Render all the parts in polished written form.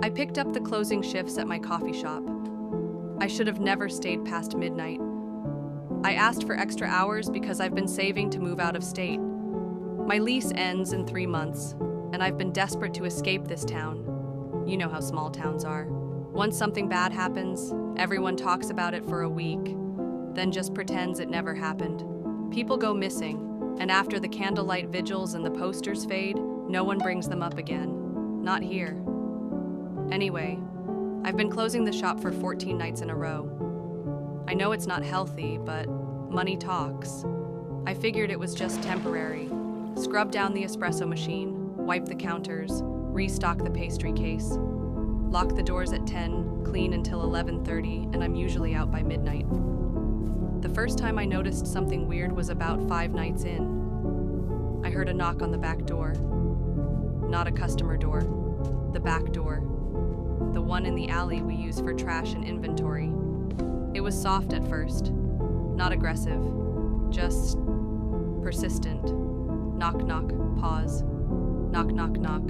I picked up the closing shifts at my coffee shop. I should have never stayed past midnight. I asked for extra hours because I've been saving to move out of state. My lease ends in 3 months, and I've been desperate to escape this town. You know how small towns are. Once something bad happens, everyone talks about it for a week, then just pretends it never happened. People go missing, and after the candlelight vigils and the posters fade, no one brings them up again. Not here. Anyway, I've been closing the shop for 14 nights in a row. I know it's not healthy, but money talks. I figured it was just temporary. Scrub down the espresso machine, wipe the counters, restock the pastry case. Lock the doors at 10, clean until 11:30, and I'm usually out by midnight. The first time I noticed something weird was about 5 nights in. I heard a knock on the back door. Not a customer door, the back door. The one in the alley we use for trash and inventory. It was soft at first, not aggressive, just persistent. Knock, knock, pause. Knock, knock, knock.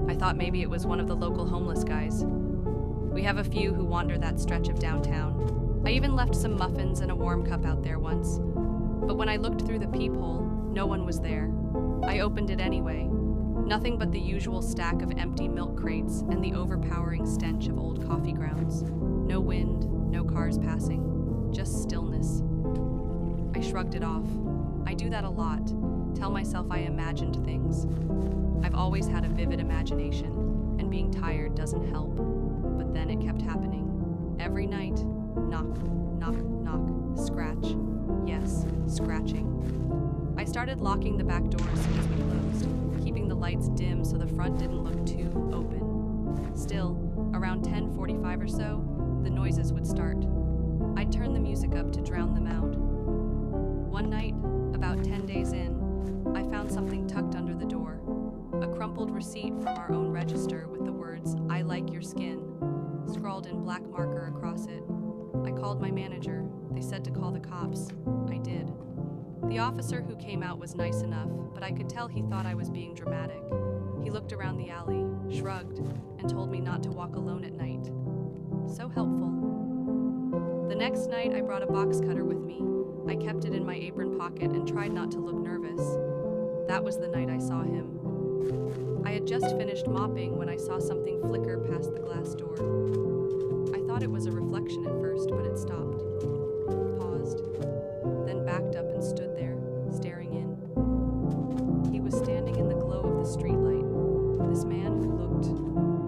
I thought maybe it was one of the local homeless guys. We have a few who wander that stretch of downtown. I even left some muffins and a warm cup out there once. But when I looked through the peephole, no one was there. I opened it anyway. Nothing but the usual stack of empty milk crates and the overpowering stench of old coffee grounds. No wind, no cars passing, just stillness. I shrugged it off. I do that a lot, tell myself I imagined things. I've always had a vivid imagination, and being tired doesn't help. But then it kept happening. Every night, knock, knock, knock, scratch. Yes, scratching. I started locking the back door as soon as we closed, keeping the lights dim so the front didn't look too open. Still, around 10:45 or so, the noises would start. I'd turn the music up to drown them out. One night, about 10 days in, I found something tucked under the door. A crumpled receipt from our own register with the words, "I like your skin," scrawled in black marker across it. I called my manager. They said to call the cops. I did. The officer who came out was nice enough, but I could tell he thought I was being dramatic. He looked around the alley, shrugged, and told me not to walk alone at night. So helpful. The next night, I brought a box cutter with me. I kept it in my apron pocket and tried not to look nervous. That was the night I saw him. I had just finished mopping when I saw something flicker past the glass door. I thought it was a reflection at first, but it stopped, paused, then backed up